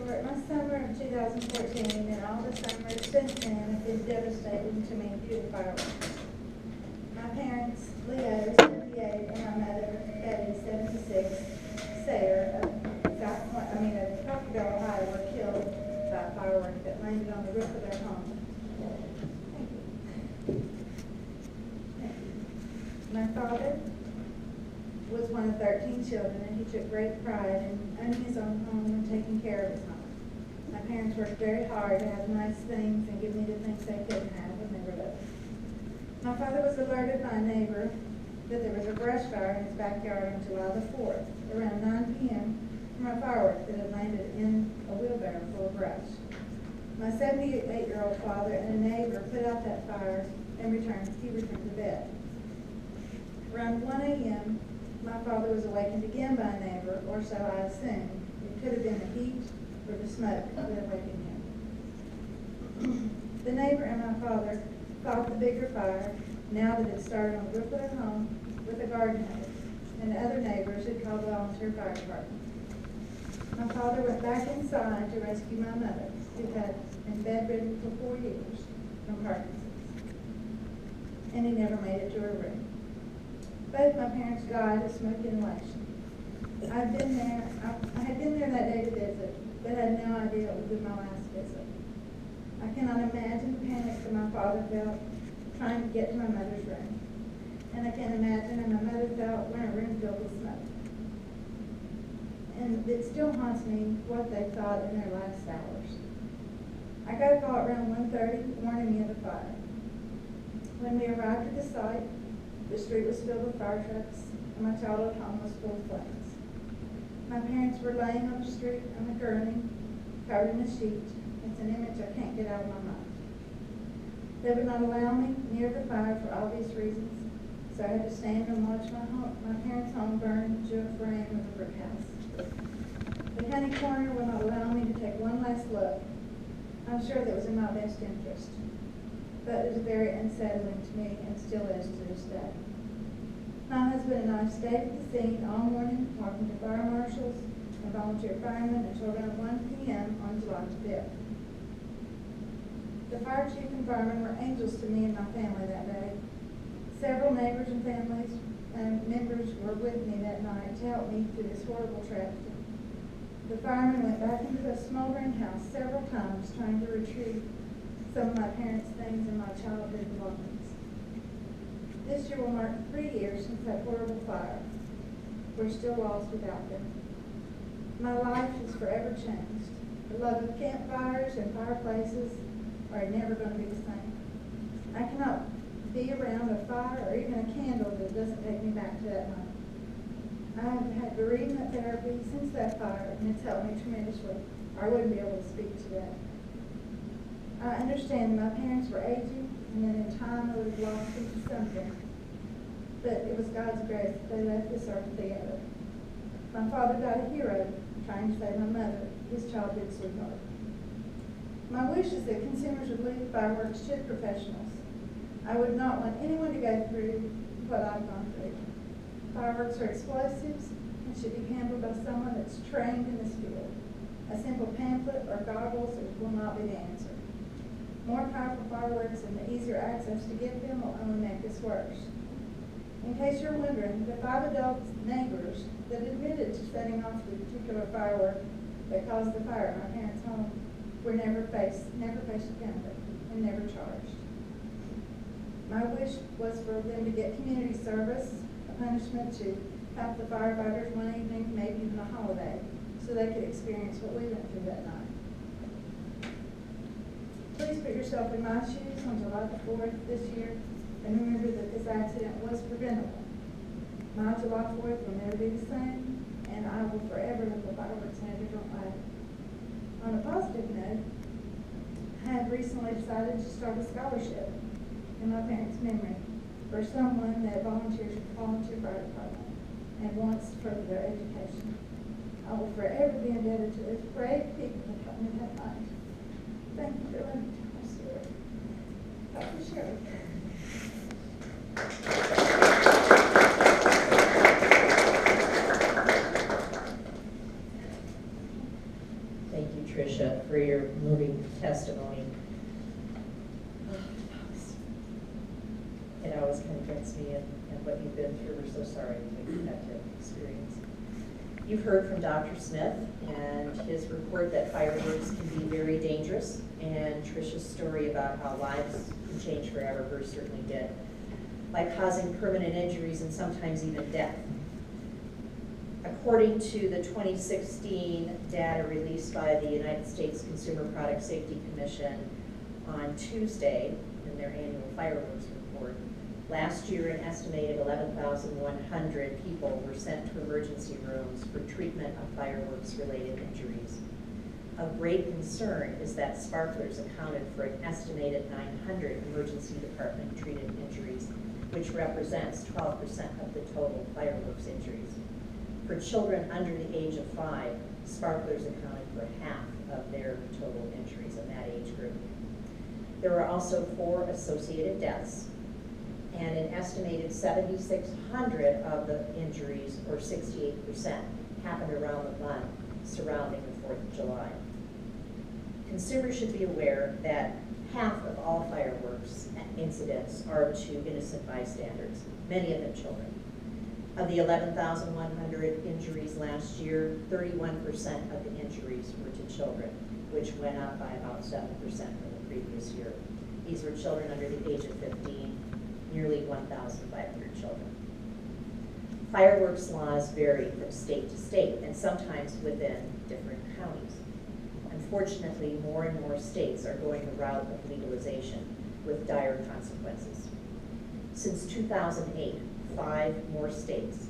My summer of 2014 and all the summers since then have been devastating to me due to fireworks. My parents, Leo, 78, and my mother, Betty, 76, Sayre, of Crocodile, Ohio, were killed by a firework that landed on the roof of their home. Thank you. Thank you. My father was one of 13 children, and he took great pride in owning his own home and taking care of his home. My parents worked very hard to have nice things and give me the things they couldn't have when they were little. My father was alerted by a neighbor that there was a brush fire in his backyard on July the 4th, around 9 p.m., from a firework that had landed in a wheelbarrow full of brush. My 78-year-old father and a neighbor put out that fire and he returned to bed. Around 1 a.m., my father was awakened again by a neighbor, or so I assumed. It could have been the heat or the smoke that awakened him. The neighbor and my father fought the bigger fire, now that it started on the roof of their home, with a garden hose, and other neighbors had called the volunteer fire department. My father went back inside to rescue my mother, who had been bedridden for 4 years from Parkinson's, and he never made it to her room. Both my parents died of smoke inhalation. I had been there that day to visit, but had no idea it would be my last visit. I cannot imagine the panic that my father felt trying to get to my mother's room. And I can't imagine how my mother felt when her room filled with smoke. And it still haunts me what they thought in their last hours. I got a call around 1:30 warning me of the fire. When we arrived at the site, the street was filled with fire trucks, and my childhood home was full of flames. My parents were laying on the street on a gurney, covered in a sheet. It's an image I can't get out of my mind. They would not allow me near the fire for obvious reasons, so I had to stand and watch my parents' home burn to a frame of a brick house. The county coroner would not allow me to take one last look. I'm sure that was in my best interest, but it was very unsettling to me and still is to this day. My husband and I stayed at the scene all morning, talking to fire marshals and volunteer firemen until around 1 p.m. on July 5th. The fire chief and firemen were angels to me and my family that day. Several neighbors and families and members were with me that night to help me through this horrible tragedy. The firemen went back into the smoldering house several times trying to retrieve some of my parents' things and my childhood belongings. This year will mark 3 years since that horrible fire. We're still lost without them. My life is forever changed. The love of campfires and fireplaces are never going to be the same. I cannot be around a fire or even a candle that doesn't take me back to that moment. I have had bereavement therapy since that fire, and it's helped me tremendously. I wouldn't be able to speak today. I understand my parents were aging, and then in time I would have lost them to something. But it was God's grace that they left this earth together. My father died a hero trying to save my mother, his childhood sweetheart. My wish is that consumers would leave fireworks to professionals. I would not want anyone to go through what I've gone through. Fireworks are explosives and should be handled by someone that's trained in this field. A simple pamphlet or goggles will not be the answer. More powerful fireworks and the easier access to get them will only make this worse. In case you're wondering, the 5 adult neighbors that admitted to setting off the particular firework that caused the fire at my parents' home were never faced a penalty and never charged. My wish was for them to get community service, a punishment to help the firefighters one evening, maybe even a holiday, so they could experience what we went through that night. Please put yourself in my shoes on July the 4th this year and remember that this accident was preventable. My July 4th will never be the same, and I will forever look at fireworks in a different way. On a positive note, I have recently decided to start a scholarship in my parents' memory for someone that volunteers for the volunteer fire department and wants to further their education. I will forever be indebted to those brave people that helped me that night. Thank you for letting me tell my story. Dr. Shirley. Thank you, Tricia. reminds me of what you've been through. We're so sorry that you had to experience. You've heard from Dr. Smith and his report that fireworks can be very dangerous, and Tricia's story about how lives can change forever, hers certainly did, by causing permanent injuries and sometimes even death. According to the 2016 data released by the United States Consumer Product Safety Commission on Tuesday in their annual fireworks report, last year an estimated 11,100 people were sent to emergency rooms for treatment of fireworks-related injuries. Of great concern is that sparklers accounted for an estimated 900 emergency department treated injuries, which represents 12% of the total fireworks injuries. For children under the age of 5, sparklers accounted for half of their total injuries in that age group. There were also 4 associated deaths, and an estimated 7,600 of the injuries, or 68%, happened around the month surrounding the 4th of July. Consumers should be aware that half of all fireworks incidents are to innocent bystanders, many of them children. Of the 11,100 injuries last year, 31% of the injuries were to children, which went up by about 7% from the previous year. These were children under the age of 15, nearly 1,500 children. Fireworks laws vary from state to state and sometimes within different counties. Unfortunately, more and more states are going the route of legalization with dire consequences. Since 2008, 5 more states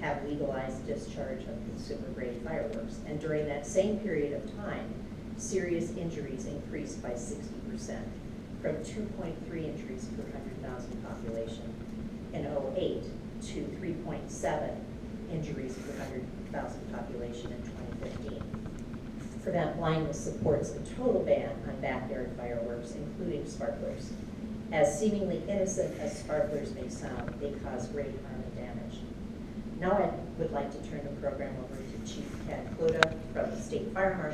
have legalized discharge of consumer-grade fireworks, and during that same period of time, serious injuries increased by 60%, from 2.3 injuries per 100,000 population in 2008 to 3.7 injuries per 100,000 population in 2015. Prevent Blindness supports a total ban on backyard fireworks, including sparklers. As seemingly innocent as sparklers may sound, they cause great harm and damage. Now I would like to turn the program over to Chief Ken Kluda from the State Fire Marshal